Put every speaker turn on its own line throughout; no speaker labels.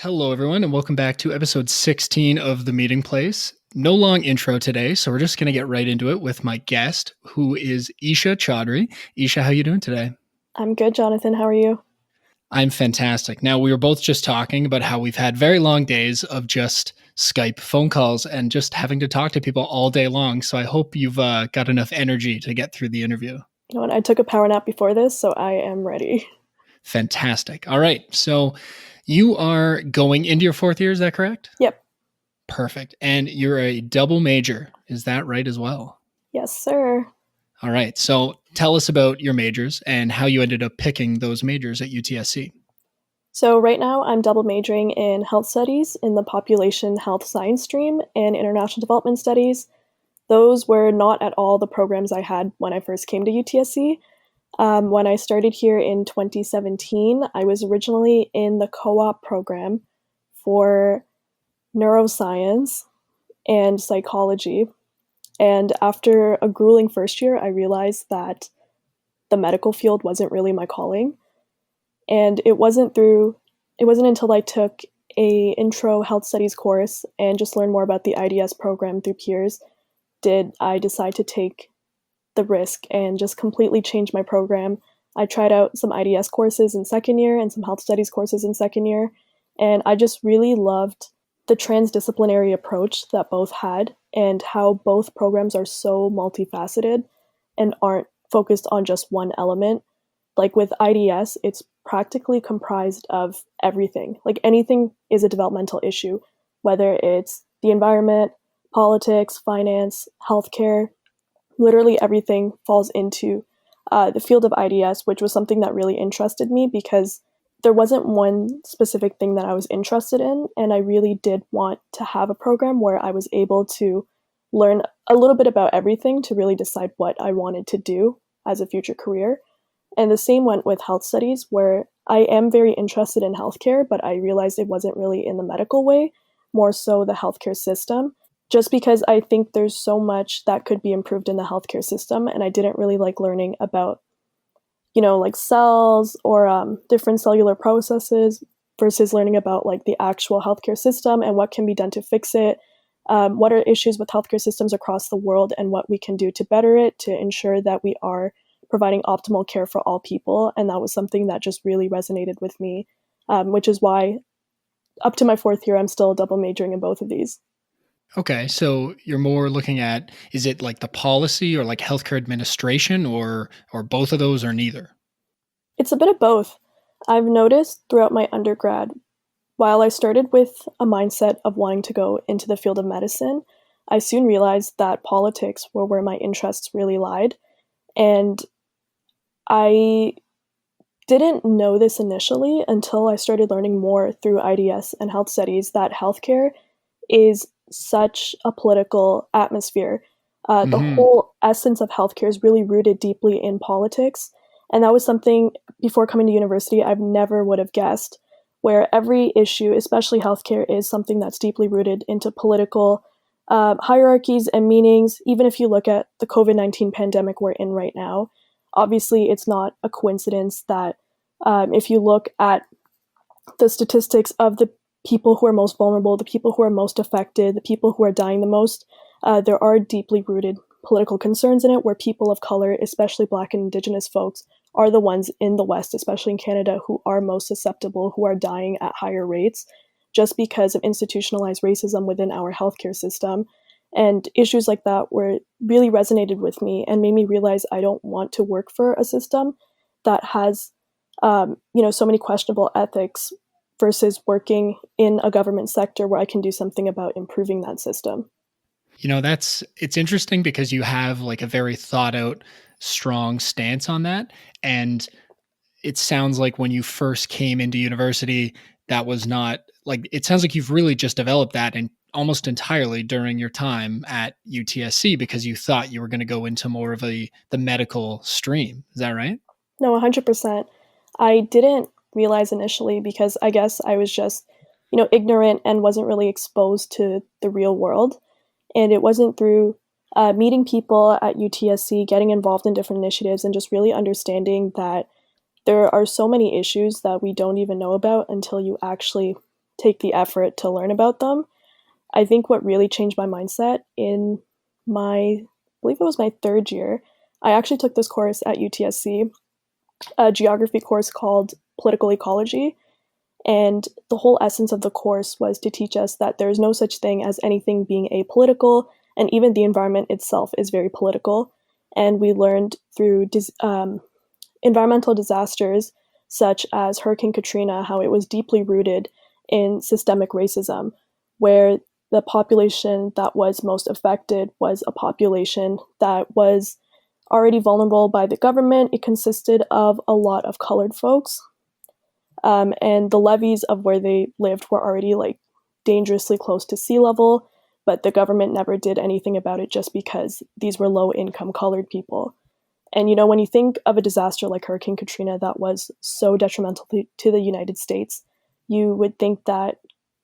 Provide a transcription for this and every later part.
Hello, everyone, and welcome back to episode 16 of The Meeting Place. No long intro today, so we're just going to get right into it with my guest, who is Eesha Chaudhry. Eesha, how are you doing today?
I'm good, Jonathan. How are you?
I'm fantastic. Now, we were both just talking about how we've had very long days of just Skype phone calls and just having to talk to people all day long. So I hope you've got enough energy to get through the interview.
You know what? I took a power nap before this, so I am ready.
Fantastic. All right. So you are going into your fourth year, is that correct?
Yep.
Perfect. And you're a double major. Is that right as well?
Yes, sir.
All right. So tell us about your majors and how you ended up picking those majors at UTSC.
So right now I'm double majoring in health studies in the population health science stream and international development studies. Those were not at all the programs I had when I first came to UTSC. When I started here in 2017, I was originally in the co-op program for neuroscience and psychology. And after a grueling first year, I realized that the medical field wasn't really my calling. And it wasn't until I took a intro health studies course and just learned more about the IDS program through peers did I decide to take the risk and just completely change my program. I tried out some IDS courses in second year and some health studies courses in second year, and I just really loved the transdisciplinary approach that both had and how both programs are so multifaceted and aren't focused on just one element. Like with IDS, it's practically comprised of everything. Like anything is a developmental issue, whether it's the environment, politics, finance, healthcare, literally everything falls into the field of IDS, which was something that really interested me because there wasn't one specific thing that I was interested in, and I really did want to have a program where I was able to learn a little bit about everything to really decide what I wanted to do as a future career. And the same went with health studies, where I am very interested in healthcare, but I realized it wasn't really in the medical way, more so the healthcare system, just because I think there's so much that could be improved in the healthcare system, and I didn't really like learning about, like cells or different cellular processes versus learning about like the actual healthcare system and what can be done to fix it. What are issues with healthcare systems across the world and what we can do to better it to ensure that we are providing optimal care for all people. And that was something that just really resonated with me, which is why up to my fourth year, I'm still double majoring in both of these.
Okay. So you're more looking at, is it like the policy or like healthcare administration or both of those or neither?
It's a bit of both. I've noticed throughout my undergrad, while I started with a mindset of wanting to go into the field of medicine, I soon realized that politics were where my interests really lied. And I didn't know this initially until I started learning more through IDS and health studies that healthcare is such a political atmosphere. The
Hmm.
whole essence of healthcare is really rooted deeply in politics. And that was something before coming to university I've never would have guessed, where every issue, especially healthcare, is something that's deeply rooted into political hierarchies and meanings. Even if you look at the COVID-19 pandemic we're in right now, obviously it's not a coincidence that if you look at the statistics of the people who are most vulnerable, the people who are most affected, the people who are dying the most, there are deeply rooted political concerns in it where people of color, especially Black and Indigenous folks, are the ones in the West, especially in Canada, who are most susceptible, who are dying at higher rates just because of institutionalized racism within our healthcare system. And issues like that were really resonated with me and made me realize I don't want to work for a system that has, so many questionable ethics versus working in a government sector where I can do something about improving that system.
It's interesting because you have like a very thought out, strong stance on that. And it sounds like when you first came into university, that was not like, it sounds like you've really just developed that and almost entirely during your time at UTSC because you thought you were going to go into more of the medical stream. Is that right?
No, 100%. I didn't realize initially because I guess I was just, ignorant and wasn't really exposed to the real world. And it wasn't through meeting people at UTSC, getting involved in different initiatives, and just really understanding that there are so many issues that we don't even know about until you actually take the effort to learn about them. I think what really changed my mindset in I believe it was my third year, I actually took this course at UTSC, a geography course called Political Ecology. And the whole essence of the course was to teach us that there is no such thing as anything being apolitical, and even the environment itself is very political. And we learned through environmental disasters such as Hurricane Katrina how it was deeply rooted in systemic racism, where the population that was most affected was a population that was already vulnerable by the government. It consisted of a lot of colored folks, and the levees of where they lived were already like dangerously close to sea level, but the government never did anything about it just because these were low income colored people. And when you think of a disaster like Hurricane Katrina that was so detrimental to the United States, you would think that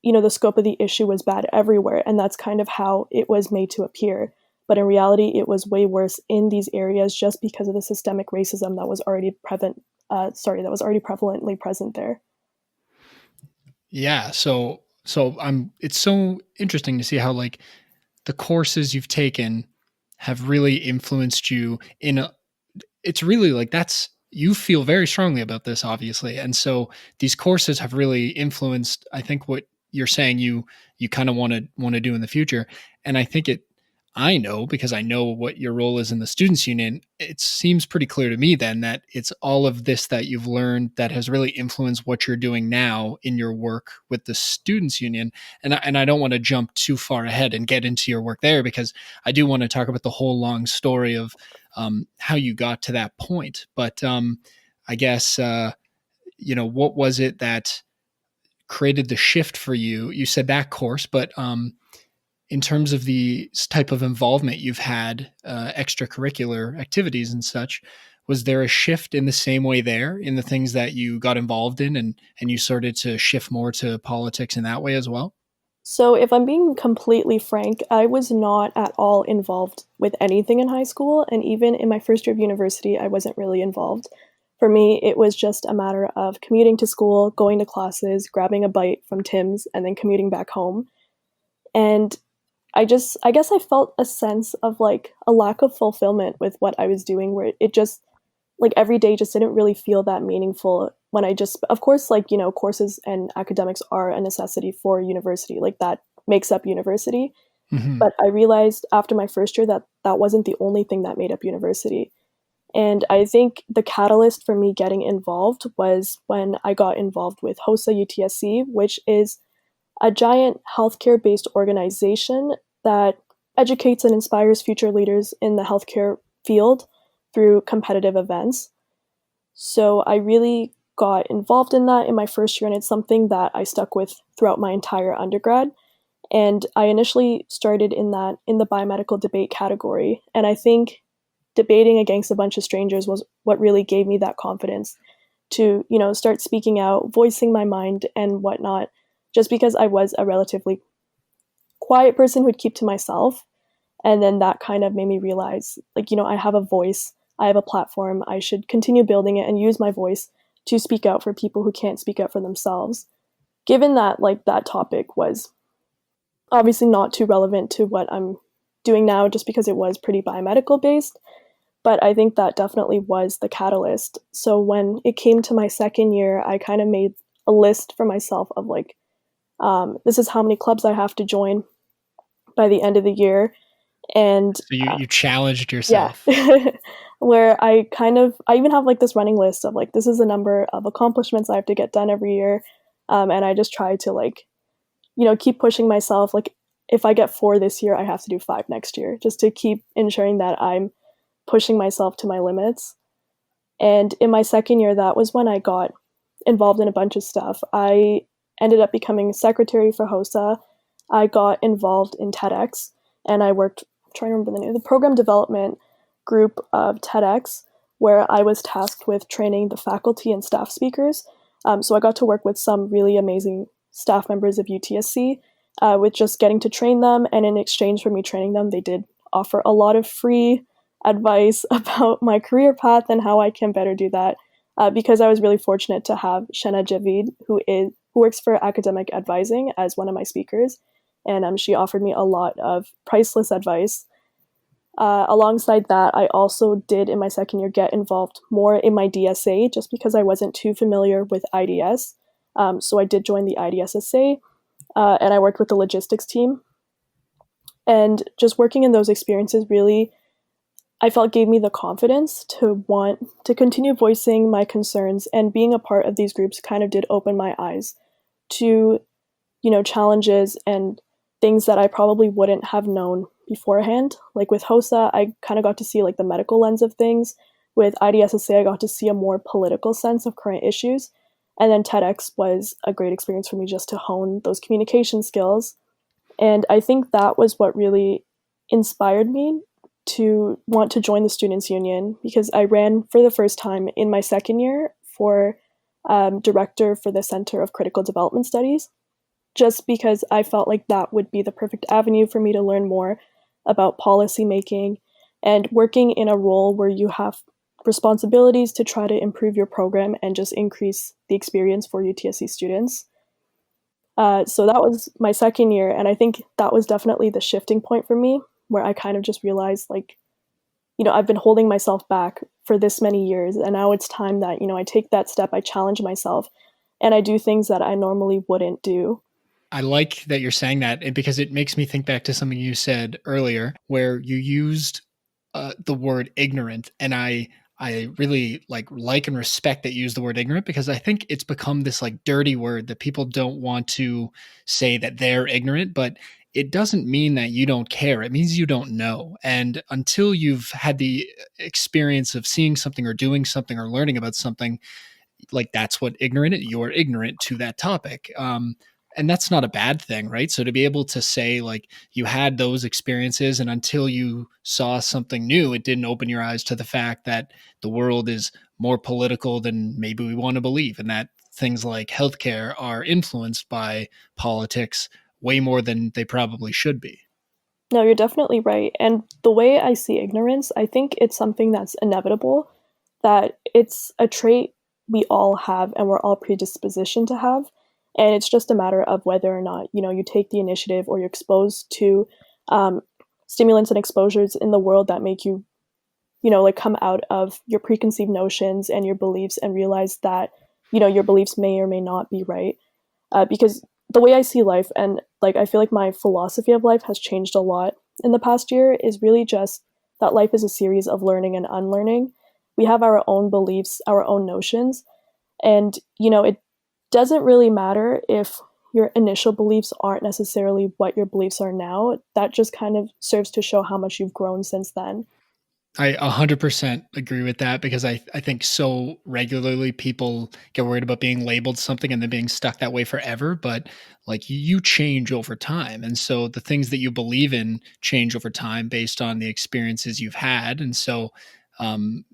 the scope of the issue was bad everywhere, and that's kind of how it was made to appear. But in reality, it was way worse in these areas just because of the systemic racism that was already prevalently present there.
Yeah. It's so interesting to see how like the courses you've taken have really influenced you it's really like you feel very strongly about this, obviously. And so these courses have really influenced, I think, what you're saying you kind of want to do in the future. And I know, because I know what your role is in the students union, it seems pretty clear to me then that it's all of this that you've learned that has really influenced what you're doing now in your work with the students union. And I don't want to jump too far ahead and get into your work there, because I do want to talk about the whole long story of how you got to that point. But I guess, what was it that created the shift for you? You said that course, but in terms of the type of involvement you've had, extracurricular activities and such, was there a shift in the same way there in the things that you got involved in, and you started to shift more to politics in that way as well?
So, if I'm being completely frank, I was not at all involved with anything in high school, and even in my first year of university, I wasn't really involved. For me, it was just a matter of commuting to school, going to classes, grabbing a bite from Tim's, and then commuting back home. And I guess I felt a sense of like a lack of fulfillment with what I was doing, where it just like every day just didn't really feel that meaningful when of course, like, courses and academics are a necessity for university, like that makes up university.
Hmm.
But I realized after my first year that that wasn't the only thing that made up university. And I think the catalyst for me getting involved was when I got involved with HOSA UTSC, which is a giant healthcare based organization that educates and inspires future leaders in the healthcare field through competitive events. So I really got involved in that in my first year, and it's something that I stuck with throughout my entire undergrad. And I initially started in the biomedical debate category. And I think debating against a bunch of strangers was what really gave me that confidence to, start speaking out, voicing my mind and whatnot, just because I was a relatively quiet person who'd keep to myself. And then that kind of made me realize, like, I have a voice, I have a platform, I should continue building it and use my voice to speak out for people who can't speak out for themselves. Given that, like, that topic was obviously not too relevant to what I'm doing now, just because it was pretty biomedical based, but I think that definitely was the catalyst. So when it came to my second year, I kind of made a list for myself of like, this is how many clubs I have to join by the end of the year. And
So you challenged
yeah,
yourself.
where I even have like this running list of like, this is the number of accomplishments I have to get done every year. And I just try to like, keep pushing myself. Like if I get 4 this year, I have to do 5 next year, just to keep ensuring that I'm pushing myself to my limits. And in my second year, that was when I got involved in a bunch of stuff. I ended up becoming secretary for HOSA. I got involved in TEDx, and I worked, I'm trying to remember the name, the program development group of TEDx, where I was tasked with training the faculty and staff speakers. So I got to work with some really amazing staff members of UTSC, with just getting to train them. And in exchange for me training them, they did offer a lot of free advice about my career path and how I can better do that. Because I was really fortunate to have Shena Javid, who who works for academic advising as one of my speakers, and she offered me a lot of priceless advice. Alongside that, I also did in my second year get involved more in my DSA just because I wasn't too familiar with IDS. So I did join the IDSSA, and I worked with the logistics team. And just working in those experiences really, I felt gave me the confidence to want to continue voicing my concerns, and being a part of these groups kind of did open my eyes to, challenges and things that I probably wouldn't have known beforehand. Like with HOSA, I kind of got to see like the medical lens of things. With IDSSA, I got to see a more political sense of current issues. And then TEDx was a great experience for me just to hone those communication skills. And I think that was what really inspired me to want to join the Students Union, because I ran for the first time in my second year for director for the Center of Critical Development Studies, just because I felt like that would be the perfect avenue for me to learn more about policy making and working in a role where you have responsibilities to try to improve your program and just increase the experience for UTSC students. So that was my second year, and I think that was definitely the shifting point for me, where I kind of just realized, like, I've been holding myself back for this many years, and now it's time that, I take that step, I challenge myself, and I do things that I normally wouldn't do.
I like that you're saying that, because it makes me think back to something you said earlier where you used the word ignorant, and I really like and respect that you use the word ignorant, because I think it's become this like dirty word that people don't want to say that they're ignorant, but it doesn't mean that you don't care. It means you don't know. And until you've had the experience of seeing something or doing something or learning about something, like that's what ignorant is. You're ignorant to that topic. And that's not a bad thing, right? So to be able to say like you had those experiences, and until you saw something new, it didn't open your eyes to the fact that the world is more political than maybe we want to believe, and that things like healthcare are influenced by politics way more than they probably should be.
No, you're definitely right. And the way I see ignorance, I think it's something that's inevitable, that it's a trait we all have and we're all predispositioned to have. And it's just a matter of whether or not, you take the initiative, or you're exposed to stimulants and exposures in the world that make you, like come out of your preconceived notions and your beliefs and realize that, your beliefs may or may not be right. Because the way I see life, and like I feel like my philosophy of life has changed a lot in the past year, is really just that life is a series of learning and unlearning. We have our own beliefs, our own notions, and it doesn't really matter if your initial beliefs aren't necessarily what your beliefs are now. That just kind of serves to show how much you've grown since then.
I 100% agree with that, because I think so regularly people get worried about being labeled something and then being stuck that way forever. But like you change over time. And so the things that you believe in change over time based on the experiences you've had. And so, um,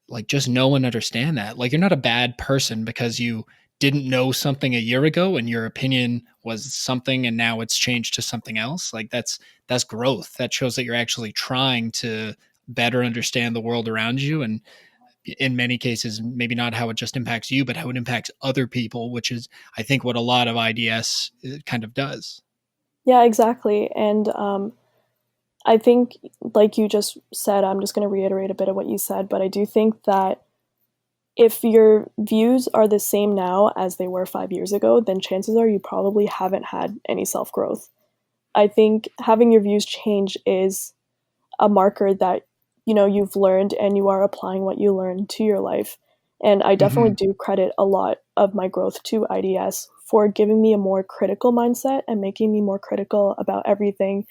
like just know and understand that. Like you're not a bad person because you didn't know something a year ago and your opinion was something and now it's changed to something else. Like that's growth. That shows that you're actually trying to better understand the world around you, and in many cases maybe not how it just impacts you but how it impacts other people, which is I think what a lot of IDS kind of does.
Yeah, exactly. And I think, like you just said, I'm just going to reiterate a bit of what you said, but I do think that if your views are the same now as they were 5 years ago, then chances are you probably haven't had any self growth. I think having your views change is a marker that you've learned and you are applying what you learned to your life. And I definitely
Hmm.
do credit a lot of my growth to IDS for giving me a more critical mindset and making me more critical about everything.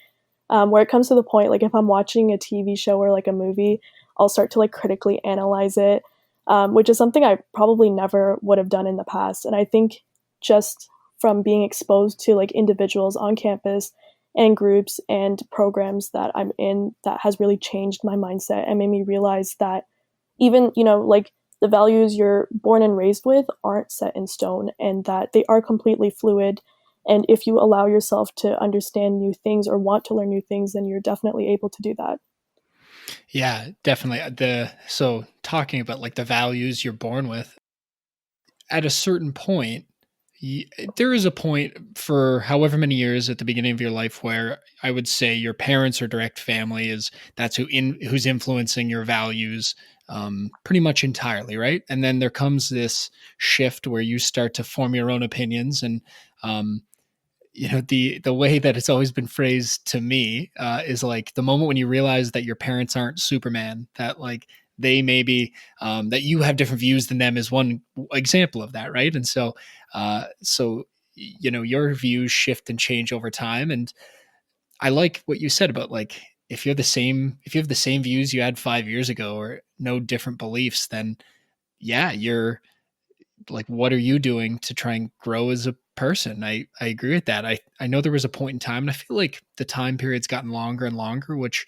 Where it comes to the point, like if I'm watching a TV show or like a movie, I'll start to like critically analyze it, which is something I probably never would have done in the past. And I think just from being exposed to like individuals on campus and groups and programs that I'm in, that has really changed my mindset and made me realize that even, like the values you're born and raised with aren't set in stone, and that they are completely fluid. And if you allow yourself to understand new things or want to learn new things, then you're definitely able to do that.
Yeah, definitely. The so talking about like the values you're born with, at a certain point There is a point for however many years at the beginning of your life where I would say your parents or direct family is that's who's influencing your values pretty much entirely, right? And then there comes this shift where you start to form your own opinions, and um, the way that it's always been phrased to me is like the moment when you realize that your parents aren't Superman, that like they maybe that you have different views than them is one example of that, right? And so your views shift and change over time, and I like what you said about like if you have the same views you had 5 years ago or no different beliefs, then yeah, you're like, what are you doing to try and grow as a person? I agree with that. I know there was a point in time, and I feel like the time period's gotten longer and longer, which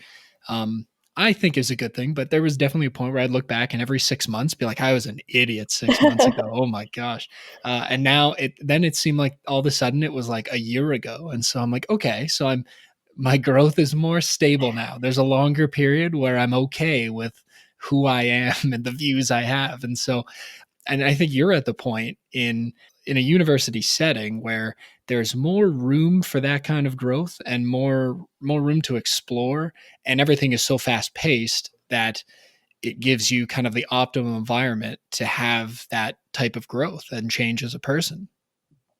um, I think is a good thing. But there was definitely a point where I'd look back and every 6 months be like, I was an idiot 6 months ago. Oh my gosh! And now it seemed like all of a sudden it was like a year ago, and so I'm like, okay, so my growth is more stable now. There's a longer period where I'm okay with who I am and the views I have, and I think you're at the point in a university setting where there's more room for that kind of growth and more room to explore, and everything is so fast paced that it gives you kind of the optimum environment to have that type of growth and change as a person.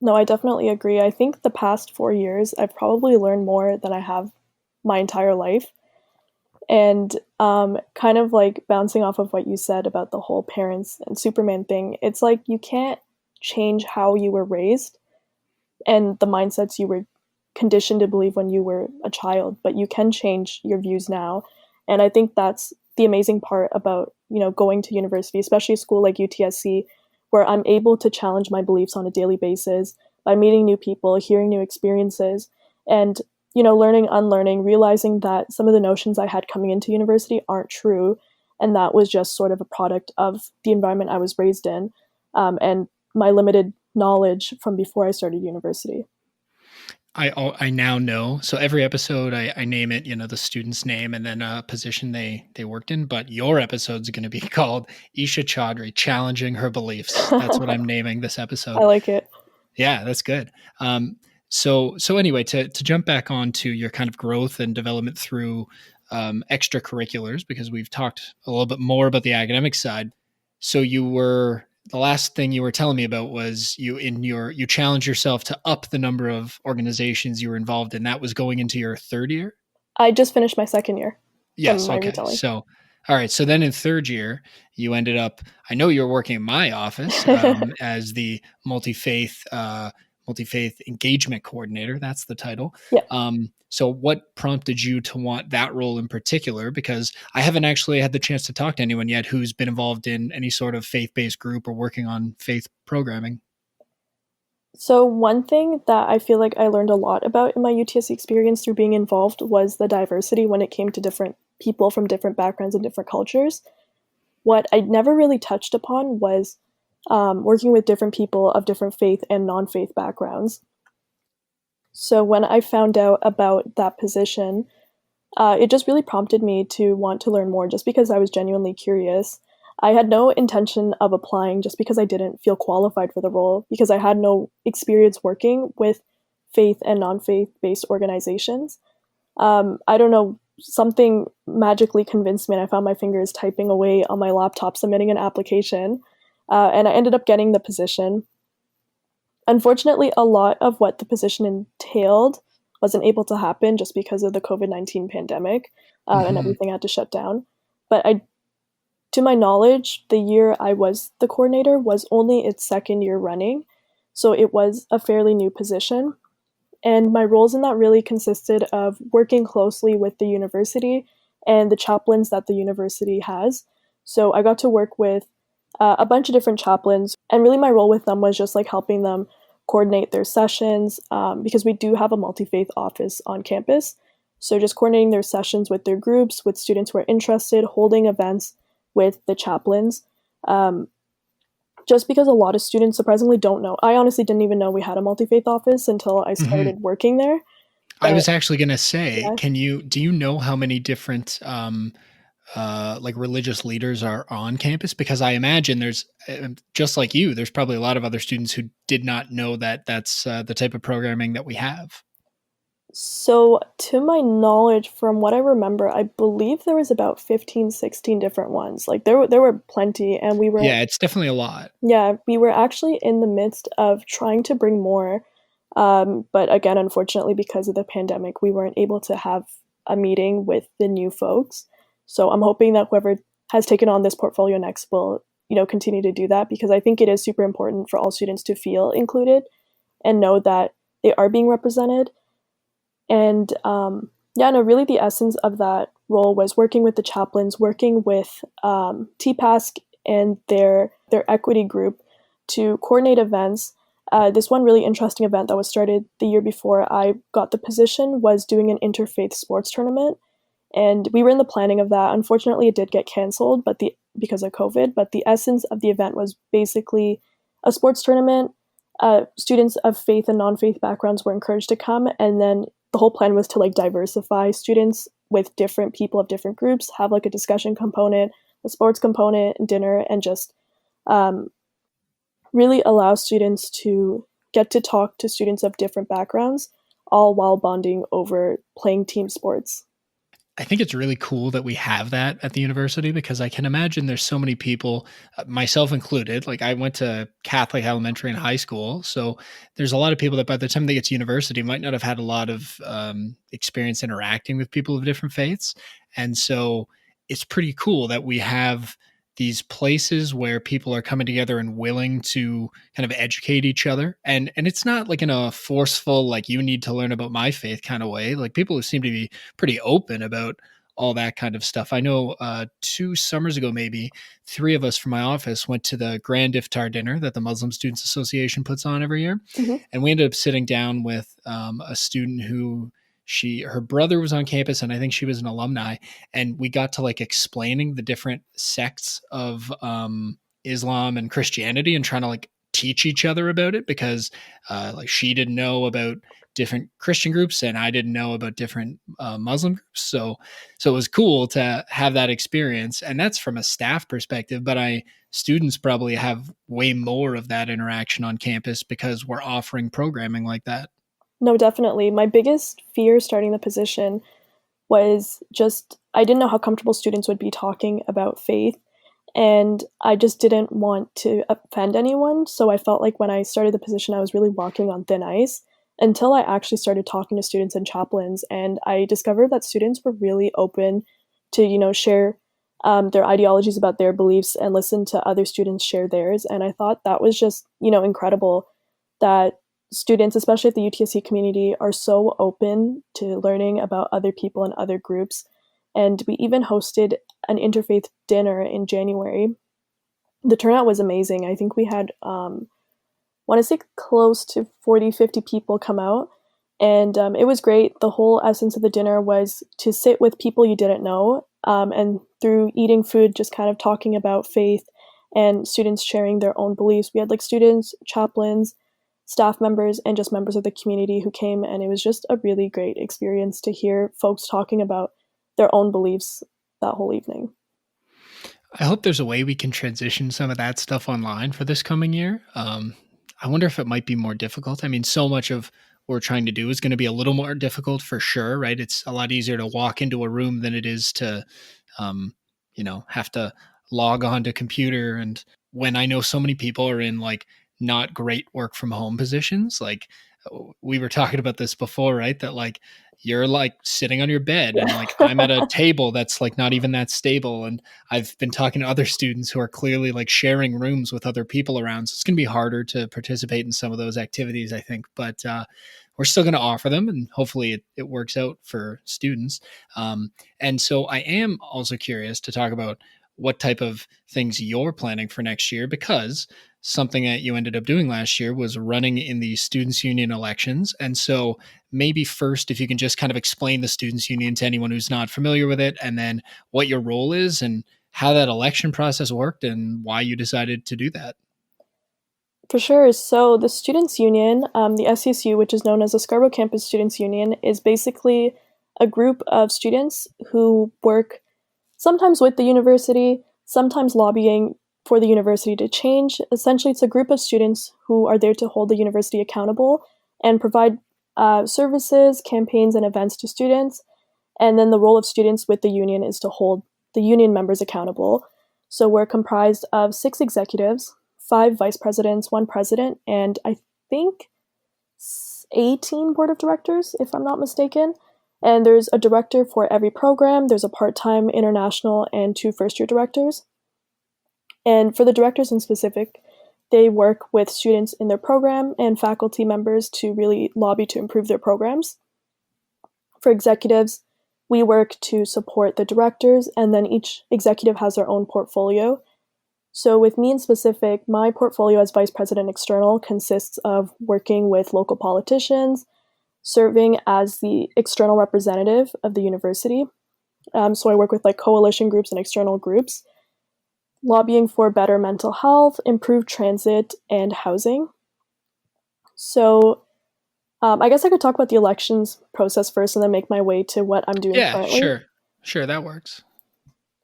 No, I definitely agree. I think the past 4 years, I've probably learned more than I have my entire life. And kind of like bouncing off of what you said about the whole parents and Superman thing, it's like you can't change how you were raised and the mindsets you were conditioned to believe when you were a child, but you can change your views now. And I think that's the amazing part about, going to university, especially a school like UTSC, where I'm able to challenge my beliefs on a daily basis by meeting new people, hearing new experiences, and learning, unlearning, realizing that some of the notions I had coming into university aren't true, and that was just sort of a product of the environment I was raised in, and my limited knowledge from before I started university.
I now know. So every episode, I name it, the student's name and then a position they worked in. But your episode's going to be called Eesha Chaudhry, challenging her beliefs. That's what I'm naming this
I
episode.
like it.
Yeah, that's good. So anyway, to jump back on to your kind of growth and development through extracurriculars, because we've talked a little bit more about the academic side. So the last thing you were telling me about was you challenged yourself to up the number of organizations you were involved in. That was going into your third year?
I just finished my second year from
Yes,
my
okay.
retelling.
So all right, so then in third year, you ended up I know you were working in my office, as the multi-faith engagement coordinator, that's the title.
Yeah.
So what prompted you to want that role in particular? Because I haven't actually had the chance to talk to anyone yet who's been involved in any sort of faith-based group or working on faith programming.
So one thing that I feel like I learned a lot about in my UTSC experience through being involved was the diversity when it came to different people from different backgrounds and different cultures. What I never really touched upon was working with different people of different faith and non-faith backgrounds. So when I found out about that position, it just really prompted me to want to learn more just because I was genuinely curious. I had no intention of applying just because I didn't feel qualified for the role because I had no experience working with faith and non faith based organizations. I don't know, something magically convinced me, and I found my fingers typing away on my laptop submitting an application, and I ended up getting the position. Unfortunately, a lot of what the position entailed wasn't able to happen just because of the COVID-19 pandemic, and
Mhm.
everything had to shut down. But to my knowledge, the year I was the coordinator was only its second year running, so it was a fairly new position. And my roles in that really consisted of working closely with the university and the chaplains that the university has. So I got to work with a bunch of different chaplains, and really my role with them was just like helping them coordinate their sessions because we do have a multi faith office on campus. So just coordinating their sessions with their groups, with students who are interested, holding events with the chaplains. Um, just because a lot of students surprisingly don't know. I honestly didn't even know we had a multi faith office until I
Mhm.
started working there.
I
But
was actually gonna say,
yeah,
do you know how many different, like religious leaders are on campus? Because I imagine there's just like you, there's probably a lot of other students who did not know that that's the type of programming that we have.
So, to my knowledge, from what I remember, I believe there was about 15, 16 different ones. Like, there were plenty, and we were
Yeah, it's definitely a lot.
yeah, we were actually in the midst of trying to bring more, but again, unfortunately, because of the pandemic, we weren't able to have a meeting with the new folks. So I'm hoping that whoever has taken on this portfolio next will, continue to do that because I think it is super important for all students to feel included and know that they are being represented. And yeah, no, really the essence of that role was working with the chaplains, working with TPASC and their equity group to coordinate events. This one really interesting event that was started the year before I got the position was doing an interfaith sports tournament, and we were in the planning of that. Unfortunately, it did get canceled, but the because of COVID. But the essence of the event was basically a sports tournament. Students of faith and non-faith backgrounds were encouraged to come, and then the whole plan was to like diversify students with different people of different groups, have like a discussion component, a sports component, dinner, and just um, really allow students to get to talk to students of different backgrounds, all while bonding over playing team sports.
I think it's really cool that we have that at the university because I can imagine there's so many people, myself included. Like I went to Catholic elementary and high school, so there's a lot of people that by the time they get to university might not have had a lot of experience interacting with people of different faiths, and so it's pretty cool that we have these places where people are coming together and willing to kind of educate each other, and it's not like in a forceful like you need to learn about my faith kind of way. Like people seem to be pretty open about all that kind of stuff. I know 2 summers ago, maybe three of us from my office went to the Grand Iftar dinner that the Muslim Students Association puts on every year,
Mm-hmm.
and we ended up sitting down with a student who her brother was on campus, and I think she was an alumni, and we got to like explaining the different sects of Islam and Christianity and trying to like teach each other about it because like she didn't know about different Christian groups and I didn't know about different Muslim groups. So it was cool to have that experience, and that's from a staff perspective. But students probably have way more of that interaction on campus because we're offering programming like that.
No, definitely. My biggest fear starting the position was just I didn't know how comfortable students would be talking about faith, and I just didn't want to offend anyone. So I felt like when I started the position, I was really walking on thin ice until I actually started talking to students and chaplains, and I discovered that students were really open to share their ideologies about their beliefs and listen to other students share theirs. And I thought that was just incredible that students, especially at the UTSC community, are so open to learning about other people and other groups. And we even hosted an interfaith dinner in January. The turnout was amazing. I think we had, want to say close to 40, 50 people come out. And it was great. The whole essence of the dinner was to sit with people you didn't know. And through eating food, just kind of talking about faith and students sharing their own beliefs. We had like students, chaplains, staff members, and just members of the community who came. And it was just a really great experience to hear folks talking about their own beliefs that whole evening.
I hope there's a way we can transition some of that stuff online for this coming year. I wonder if it might be more difficult. I mean, so much of what we're trying to do is going to be a little more difficult for sure, right? It's a lot easier to walk into a room than it is to, um, have to log on to computer. And when I know so many people are in like not great work from home positions, like we were talking about this before, right? That like you're like sitting on your bed and like I'm at a
Yeah.
table that's like not even that stable. And I've been talking to other students who are clearly like sharing rooms with other people around. So it's going to be harder to participate in some of those activities, I think. But we're still going to offer them and hopefully it works out for students. And so I am also curious to talk about what type of things you're planning for next year because something that you ended up doing last year was running in the students union elections. And so maybe first if you can just kind of explain the students union to anyone who's not familiar with it, and then what your role is and how that election process worked and why you decided to do that.
For sure. So the Students Union, the SCSU, which is known as the Scarborough Campus Students Union, is basically a group of students who work sometimes with the university, sometimes lobbying for the university to change. Essentially, it's a group of students who are there to hold the university accountable and provide services, campaigns, and events to students. And then the role of students with the union is to hold the union members accountable. So we're comprised of 6 executives, 5 vice presidents, 1 president, and I think 18 board of directors, if I'm not mistaken. And there's a director for every program. There's a part-time international and 2 first-year directors. And for the directors in specific, they work with students in their program and faculty members to really lobby to improve their programs. For executives, we work to support the directors, and then each executive has their own portfolio. So with me in specific, my portfolio as Vice President External consists of working with local politicians, serving as the external representative of the university. So I work with like coalition groups and external groups, lobbying for better mental health, improved transit, and housing. So I guess I could talk about the elections process first and then make my way to what I'm doing
Yeah,
currently.
sure, that works.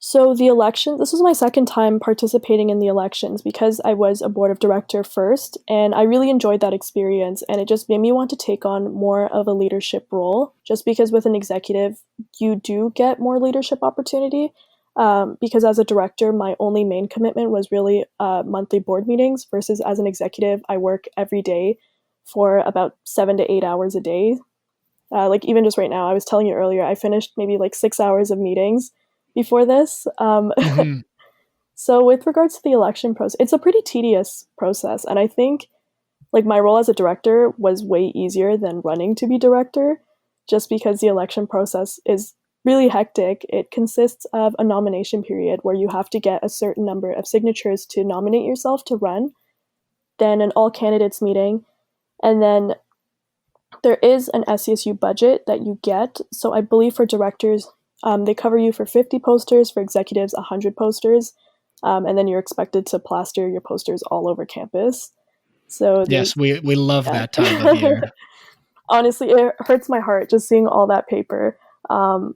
So the election, this was my second time participating in the elections because I was a board of director first, and I really enjoyed that experience, and it just made me want to take on more of a leadership role, just because with an executive, you do get more leadership opportunity. Because as a director, my only main commitment was really monthly board meetings versus as an executive, I work every day for about 7 to 8 hours a day. Like even just right now, I was telling you earlier, I finished maybe like 6 hours of meetings before this.
Mhm.
So with regards to the election process, it's a pretty tedious process. And I think like my role as a director was way easier than running to be director, just because the election process is really hectic. It consists of a nomination period where you have to get a certain number of signatures to nominate yourself to run, then an all candidates meeting, and then there is an SCSU budget that you get. So I believe for directors, they cover you for 50 posters, for executives, 100 posters, and then you're expected to plaster your posters all over campus. So
Yes,
there's,
we love that time of
yeah.
year.
Honestly, it hurts my heart just seeing all that paper. Um,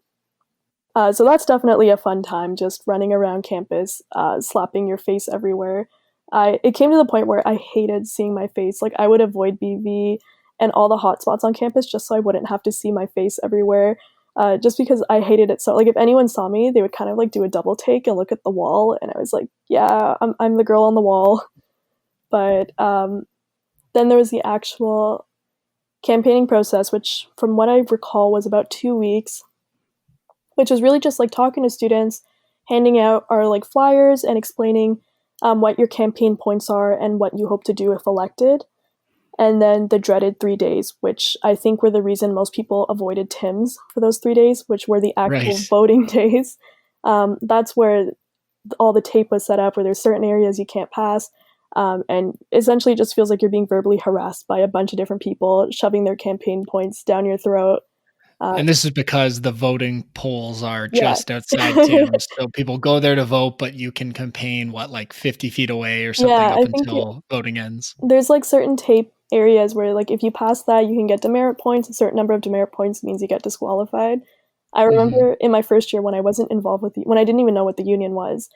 so that's definitely a fun time, just running around campus, slapping your face everywhere. It came to the point where I hated seeing my face. Like I would avoid BV and all the hot spots on campus just so I wouldn't have to see my face everywhere. Just because I hated it so. Like if anyone saw me, they would kind of like do a double take and look at the wall, and I was like, yeah, I'm the girl on the wall. But then there was the actual campaigning process, which from what I recall was about 2 weeks, which was really just like talking to students, handing out our like flyers and explaining what your campaign points are and what you hope to do if elected. And then the dreaded 3 days, which I think were the reason most people avoided Tim's for those 3 days, which were the actual
Right.
voting days. That's where all the tape was set up, where there's certain areas you can't pass. And essentially it just feels like you're being verbally harassed by a bunch of different people, shoving their campaign points down your throat.
And this is because the voting polls are
Yes.
just outside Tim's, so people go there to vote, but you can campaign, what, like 50 feet away or something
Yeah,
up
I think
until voting ends.
there's like certain tape areas where like if you pass that you can get demerit points. A certain number of demerit points means you get disqualified. I
Mhm.
remember in my first year when I wasn't involved with when I didn't even know what the union was,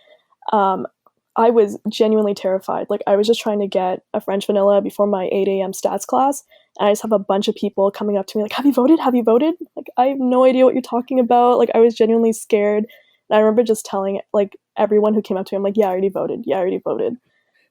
um, I was genuinely terrified. Like I was just trying to get a French vanilla before my 8 a.m. stats class, and I just have a bunch of people coming up to me like, "Have you voted? Have you voted?" Like I have no idea what you're talking about. Like I was genuinely scared. And I remember just telling like everyone who came up to me, I'm like, "Yeah, I already voted. Yeah, I already voted."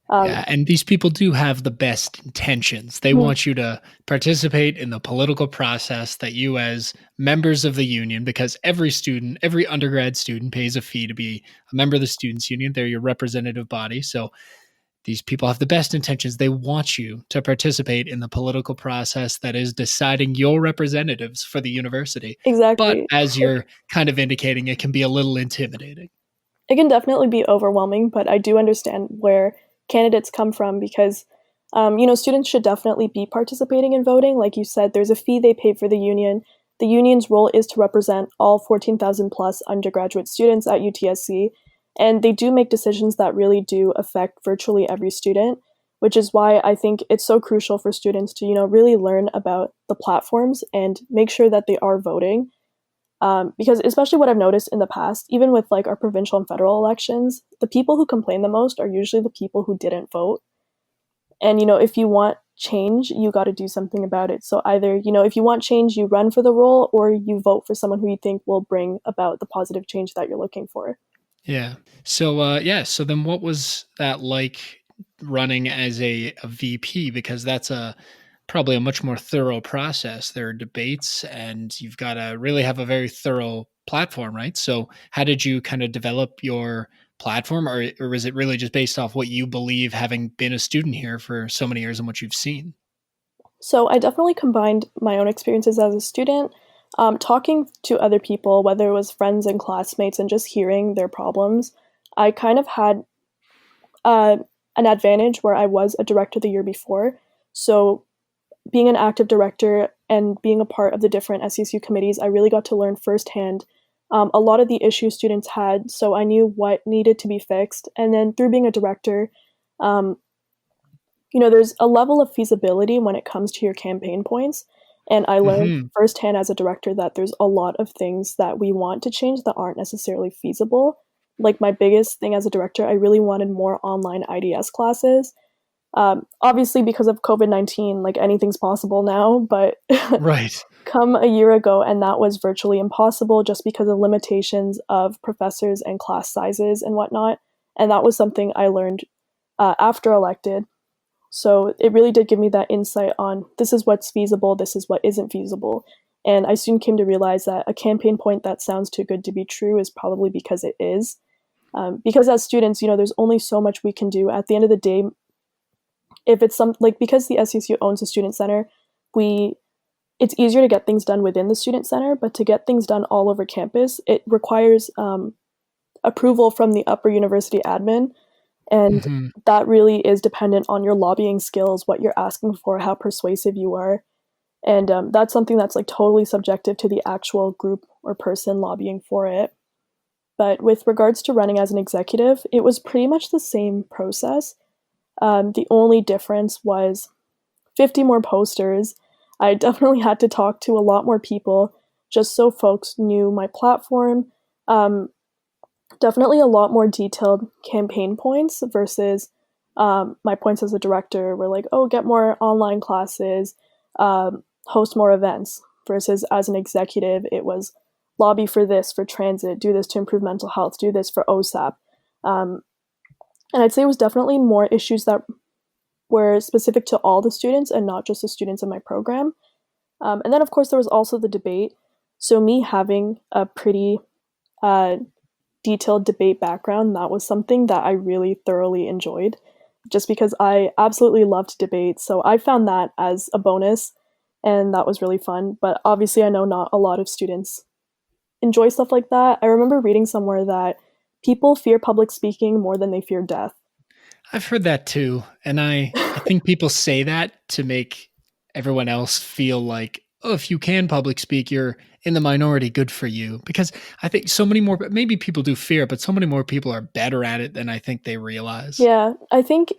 Um,
Yeah, and these people do have the best intentions. They want you to participate in the political process that you as members of the union, because every student, every undergrad student pays a fee to be a member of the students union. They're your representative body. So these people have the best intentions. They want you to participate in the political process that is deciding your representatives for the university. But
exactly.
as you're kind of indicating, it can be a little intimidating.
It can definitely be overwhelming, but I do understand where candidates come from because, students should definitely be participating in voting. Like you said, there's a fee they pay for the union. The union's role is to represent all 14,000 plus undergraduate students at UTSC, and they do make decisions that really do affect virtually every student, which is why I think it's so crucial for students to, really learn about the platforms and make sure that they are voting. Because especially what I've noticed in the past, even with like our provincial and federal elections, the people who complain the most are usually the people who didn't vote. And, if you want change, you got to do something about it. So either, if you want change, you run for the role or you vote for someone who you think will bring about the positive change that you're looking for.
Yeah. So then what was that like running as a VP? Because that's probably a much more thorough process. There are debates and you've got to really have a very thorough platform, right? So how did you kind of develop your platform, or is it really just based off what you believe, having been a student here for so many years and what you've seen?
So I definitely combined my own experiences as a student, talking to other people, whether it was friends and classmates, and just hearing their problems. I kind of had uh, an advantage where I was a director the year before. So being an active director and being a part of the different SCSU committees, I really got to learn firsthand a lot of the issues students had. So I knew what needed to be fixed. And then through being a director, um, there's a level of feasibility when it comes to your campaign points. And I learned
Hmm.
firsthand as a director that there's a lot of things that we want to change that aren't necessarily feasible. Like my biggest thing as a director, I really wanted more online IDS classes. Obviously, because of COVID-19, like anything's possible now, but
Right.
come a year ago, and that was virtually impossible just because of limitations of professors and class sizes and whatnot. And that was something I learned after elected. So it really did give me that insight on this is what's feasible, this is what isn't feasible. And I soon came to realize that a campaign point that sounds too good to be true is probably because it is. Because as students, there's only so much we can do. At the end of the day, if it's because the SCSU owns a student center, it's easier to get things done within the student center, but to get things done all over campus, it requires approval from the upper university admin. And
Hmm.
that really is dependent on your lobbying skills, what you're asking for, how persuasive you are. And that's something that's like totally subjective to the actual group or person lobbying for it. But with regards to running as an executive, it was pretty much the same process. The only difference was 50 more posters. I definitely had to talk to a lot more people just so folks knew my platform. Um, Definitely a lot more detailed campaign points versus my points as a director were like, oh, get more online classes, host more events, versus as an executive, it was lobby for this, for transit, do this to improve mental health, do this for OSAP. Um, and I'd say it was definitely more issues that were specific to all the students and not just the students in my program. And then, of course, there was also the debate. So, me having a pretty uh, detailed debate background, that was something that I really thoroughly enjoyed just because I absolutely loved debate. So, I found that as a bonus, and that was really fun. But obviously, I know not a lot of students enjoy stuff like that. I remember reading somewhere that people fear public speaking more than they fear death.
I've heard that too, and I think people say that to make everyone else feel like, "Oh, if you can public speak, you're in the minority, good for you." Because I think so many more, maybe people do fear it, but so many more people are better at it than I think they realize.
Yeah, I think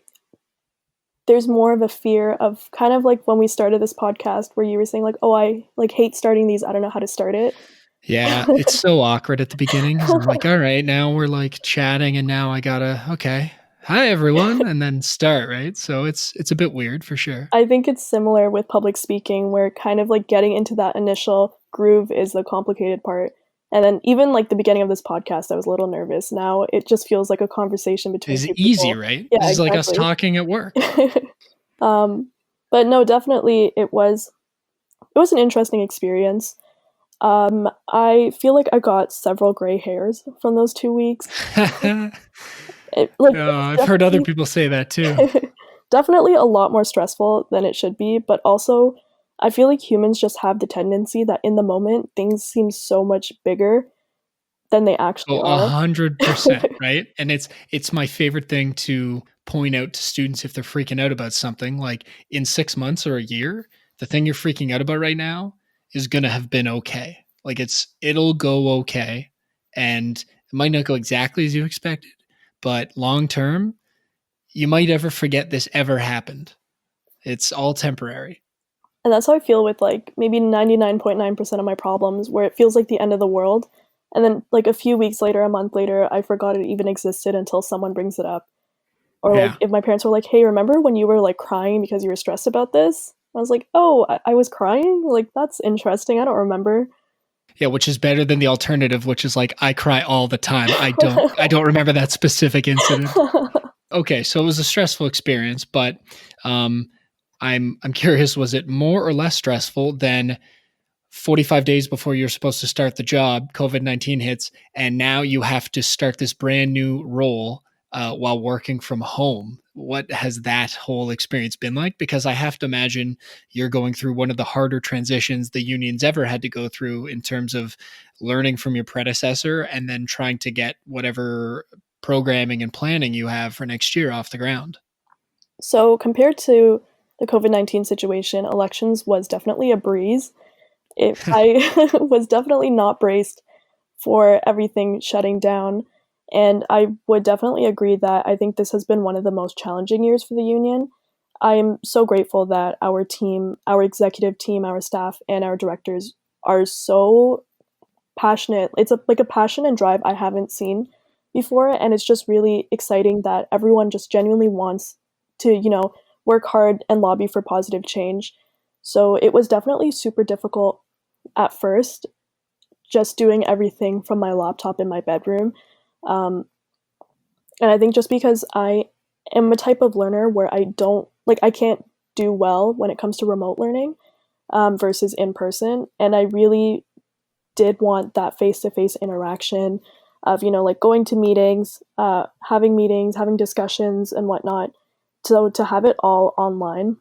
there's more of a fear of kind of like when we started this podcast where you were saying like, "Oh, I like hate starting these. I don't know how to start it."
Yeah, it's so awkward at the beginning 'cause I'm like, "All right, now we're, like, chatting, and now I gotta, okay. Hi, everyone," and then start, right? So it's a bit weird for sure.
I think it's similar with public speaking where kind of like getting into that initial groove is the complicated part. And then even like the beginning of this podcast, I was a little nervous. Now it just feels like a conversation between
It's
two
easy,
people.
right?
Yeah,
This is like us
exactly.
talking at work.
um, but no, definitely it was an interesting experience. I feel like I got several gray hairs from those 2 weeks. It's
I've heard other
definitely
people say that too.
definitely a lot more stressful than it should be, but also I feel like humans just have the tendency that in the moment things seem so much bigger than they actually
Oh,
are.
100%, right? And it's my favorite thing to point out to students if they're freaking out about something, like, in 6 months or a year, the thing you're freaking out about right now is gonna have been okay. Like, it'll go okay, and it might not go exactly as you expected, but long term, you might ever forget this ever happened. It's all temporary.
And that's how I feel with like maybe 99.9% of my problems, where it feels like the end of the world. And then like a few weeks later, a month later, I forgot it even existed until someone brings it up. Or like
Yeah.
if my parents were like, "Hey, remember when you were like crying because you were stressed about this?" I was like, "Oh, I was crying? Like that's interesting. I don't remember."
Yeah, which is better than the alternative, which is like I cry all the time. I don't remember that specific incident. Okay, so it was a stressful experience, but um I'm curious, was it more or less stressful than 45 days before you're supposed to start the job, COVID-19 hits, and now you have to start this brand new role while working from home? What has that whole experience been like? Because I have to imagine you're going through one of the harder transitions the union's ever had to go through in terms of learning from your predecessor and then trying to get whatever programming and planning you have for next year off the ground.
So compared to the COVID-19 situation, elections was definitely a breeze. I was definitely not braced for everything shutting down. And I would definitely agree that I think this has been one of the most challenging years for the union. I am so grateful that our team, our executive team, our staff, and our directors are so passionate. It's like a passion and drive I haven't seen before. And it's just really exciting that everyone just genuinely wants to, work hard and lobby for positive change. So it was definitely super difficult at first, just doing everything from my laptop in my bedroom. Um, and I think just because I am a type of learner where I can't do well when it comes to remote learning versus in person. And I really did want that face to face interaction of, like going to meetings, having discussions and whatnot. So to have it all online,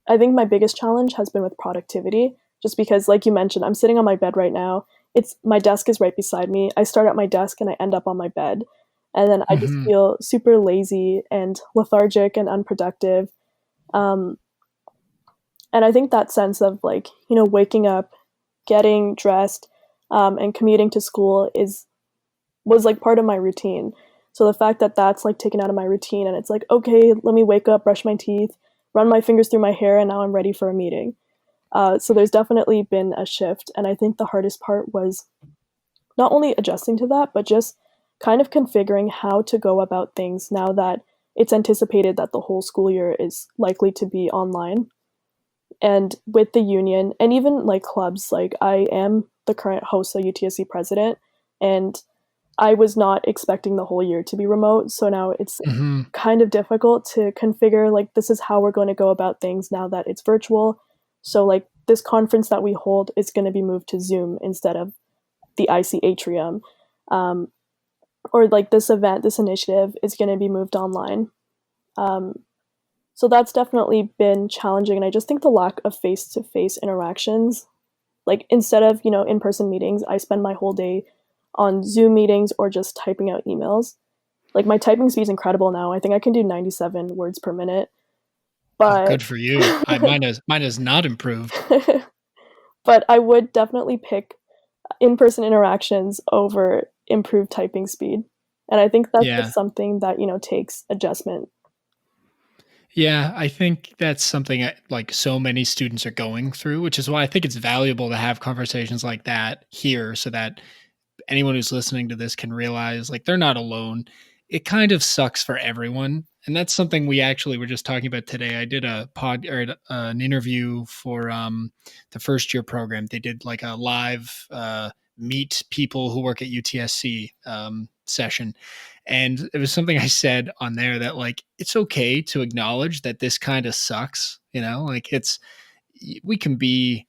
I think my biggest challenge has been with productivity, just because, like you mentioned, I'm sitting on my bed right now. It's my desk is right beside me. I start at my desk and I end up on my bed, and then I just
Mhm.
feel super lazy and lethargic and unproductive. Um, and I think that sense of like waking up, getting dressed, and commuting to school is was like part of my routine. So the fact that that's like taken out of my routine and it's like, okay, let me wake up, brush my teeth, run my fingers through my hair, and now I'm ready for a meeting. So there's definitely been a shift. And I think the hardest part was not only adjusting to that, but just kind of configuring how to go about things now that it's anticipated that the whole school year is likely to be online. And with the union and even like clubs, like I am the current HOSA UTSC president, and I was not expecting the whole year to be remote. So now it's
Mhm.
kind of difficult to configure like this is how we're going to go about things now that it's virtual. So like this conference that we hold is going to be moved to Zoom instead of the IC atrium. Um, or like this event, this initiative is going to be moved online. Um, so that's definitely been challenging. And I just think the lack of face to face interactions, like instead of, in person meetings, I spend my whole day on Zoom meetings or just typing out emails. Like my typing speed is incredible now. I think I can do 97 words per minute.
Oh,
But
good for you. Mine has not improved.
but I would definitely pick in-person interactions over improved typing speed. And I think that's
Yeah.
just something that, takes adjustment.
Yeah, I think that's something like so many students are going through, which is why I think it's valuable to have conversations like that here so that anyone who's listening to this can realize like they're not alone. It kind of sucks for everyone. And that's something we actually were just talking about today. I did a pod or an interview for the first year program. They did like a live meet people who work at UTSC session. And it was something I said on there that like it's okay to acknowledge that this kind of sucks, like we can be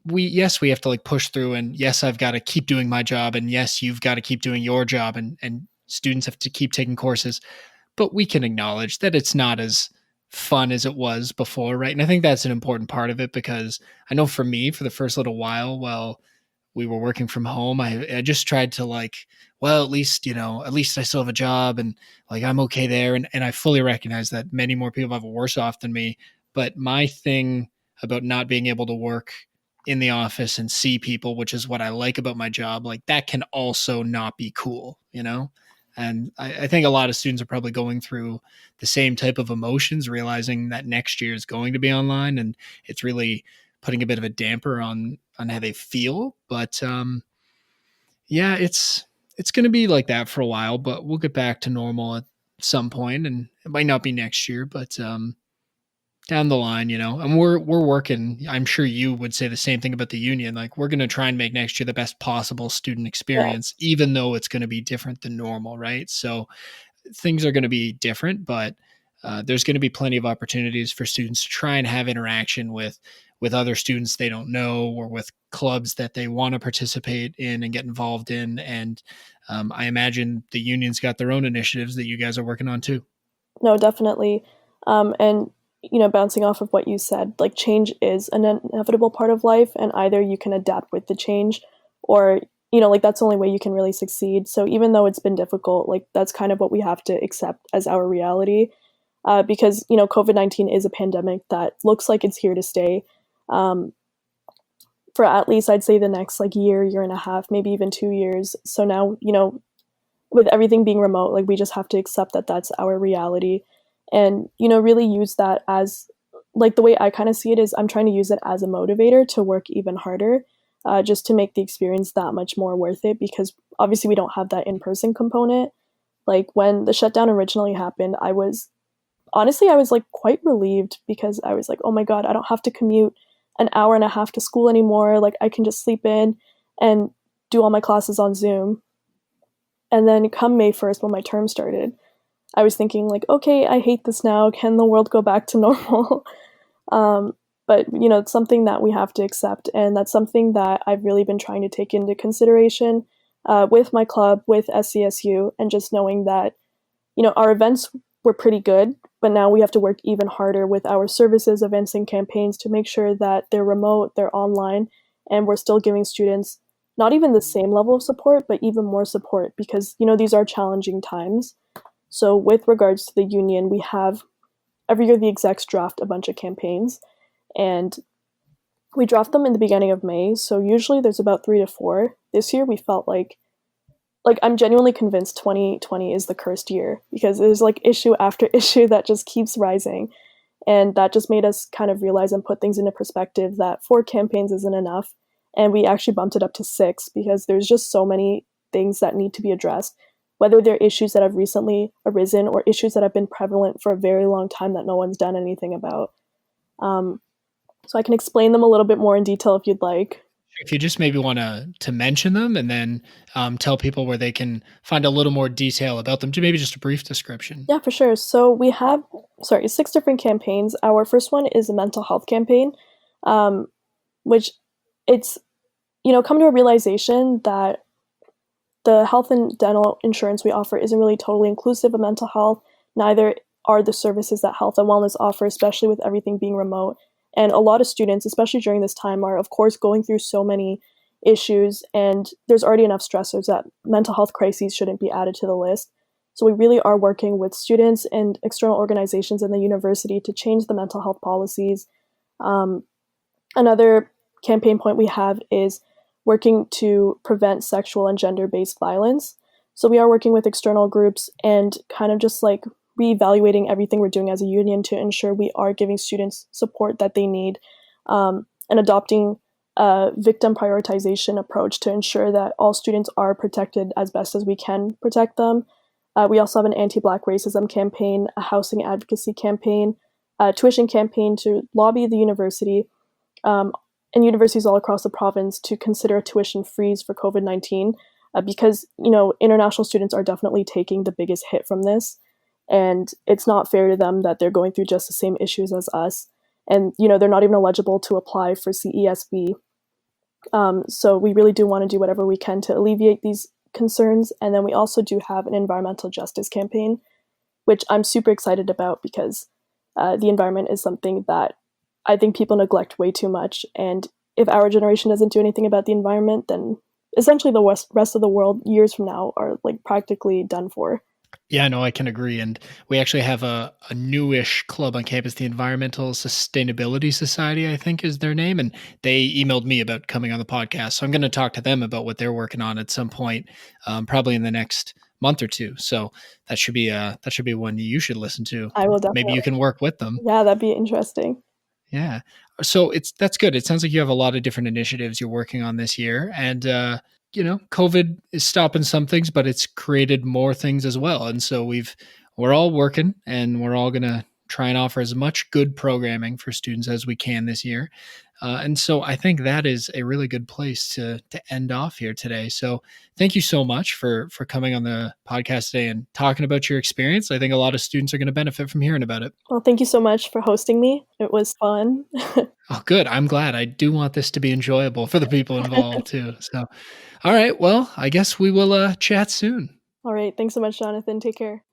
we have to like push through, and yes, I've got to keep doing my job, and yes, you've got to keep doing your job, and students have to keep taking courses, but we can acknowledge that it's not as fun as it was before, right? And I think that's an important part of it, because I know for me, for the first little while we were working from home, I just tried to like, well, at least I still have a job, and like I'm okay there. And I fully recognize that many more people have it worse off than me. But my thing about not being able to work in the office and see people, which is what I like about my job, like that can also not be cool, And I think a lot of students are probably going through the same type of emotions, realizing that next year is going to be online, and it's really putting a bit of a damper on how they feel. But yeah, it's going to be like that for a while, but we'll get back to normal at some point, and it might not be next year, but down the line, and we're working. I'm sure you would say the same thing about the union. Like, we're going to try and make next year the best possible student
Yeah.
experience, even though it's going to be different than normal, right? So things are going to be different, but there's going to be plenty of opportunities for students to try and have interaction with other students they don't know, or with clubs that they want to participate in and get involved in. And I imagine the union's got their own initiatives that you guys are working on too.
No, definitely. And bouncing off of what you said, like change is an inevitable part of life, and either you can adapt with the change, or like that's the only way you can really succeed. So even though it's been difficult, like that's kind of what we have to accept as our reality, because COVID-19 is a pandemic that looks like it's here to stay. Um, for at least I'd say the next like year and a half, maybe even 2 years. So now, with everything being remote, like we just have to accept that that's our reality, and really use that as, like, the way I kind of see it is I'm trying to use it as a motivator to work even harder, just to make the experience that much more worth it, because obviously we don't have that in-person component. Like when the shutdown originally happened, I was like quite relieved, because I was like, oh my god, I don't have to commute an hour and a half to school anymore. Like I can just sleep in and do all my classes on Zoom. And then come May 1st, when my term started, I was thinking, like, okay, I hate this now. Can the world go back to normal? um, but, it's something that we have to accept. And that's something that I've really been trying to take into consideration, with my club, with SCSU, and just knowing that, our events were pretty good, but now we have to work even harder with our services, events, and campaigns to make sure that they're remote, they're online, and we're still giving students not even the same level of support, but even more support, because, these are challenging times. So with regards to the union, we have every year the execs draft a bunch of campaigns, and we draft them in the beginning of May. So usually there's about 3 to 4. This year we felt like I'm genuinely convinced 2020 is the cursed year, because there's like issue after issue that just keeps rising. And that just made us kind of realize and put things into perspective that 4 campaigns isn't enough. And we actually bumped it up to 6, because there's just so many things that need to be addressed, whether they're issues that have recently arisen or issues that have been prevalent for a very long time that no one's done anything about. Um, so I can explain them a little bit more in detail if you'd like.
If you just maybe want to mention them, and then tell people where they can find a little more detail about them, to maybe just a brief description.
Yeah, for sure. So we have, 6 different campaigns. Our first one is a mental health campaign, um, which it's, come to a realization that the health and dental insurance we offer isn't really totally inclusive of mental health. Neither are the services that health and wellness offer, especially with everything being remote. And a lot of students, especially during this time, are, of course, going through so many issues, and there's already enough stressors that mental health crises shouldn't be added to the list. So we really are working with students and external organizations in the university to change the mental health policies. Um, Another campaign point we have is working to prevent sexual and gender-based violence. So we are working with external groups and kind of just like reevaluating everything we're doing as a union to ensure we are giving students support that they need, and adopting a victim prioritization approach to ensure that all students are protected as best as we can protect them. We also have an anti-Black racism campaign, a housing advocacy campaign, a tuition campaign to lobby the university, um, and universities all across the province to consider a tuition freeze for COVID-19, because, international students are definitely taking the biggest hit from this. And it's not fair to them that they're going through just the same issues as us. And, they're not even eligible to apply for CESB. So we really do want to do whatever we can to alleviate these concerns. And then we also do have an environmental justice campaign, which I'm super excited about, because the environment is something that I think people neglect way too much. And if our generation doesn't do anything about the environment, then essentially the rest of the world years from now are like practically done for.
Yeah, no, I can agree. And we actually have a newish club on campus, the Environmental Sustainability Society, I think is their name. And they emailed me about coming on the podcast. So I'm going to talk to them about what they're working on at some point, probably in the next month or two. So that should be one you should listen to.
I will
Maybe you
definitely.
can work with them.
Yeah, that'd be interesting.
Yeah. So that's good. It sounds like you have a lot of different initiatives you're working on this year, and COVID is stopping some things, but it's created more things as well. And so we're all working, and we're all gonna try and offer as much good programming for students as we can this year. And so I think that is a really good place to end off here today. So thank you so much for coming on the podcast today and talking about your experience. I think a lot of students are going to benefit from hearing about it.
Well, thank you so much for hosting me. It was fun.
Oh, good. I'm glad. I do want this to be enjoyable for the people involved too. So, all right. Well, I guess we will chat soon.
All right, thanks so much, Jonathan. Take care.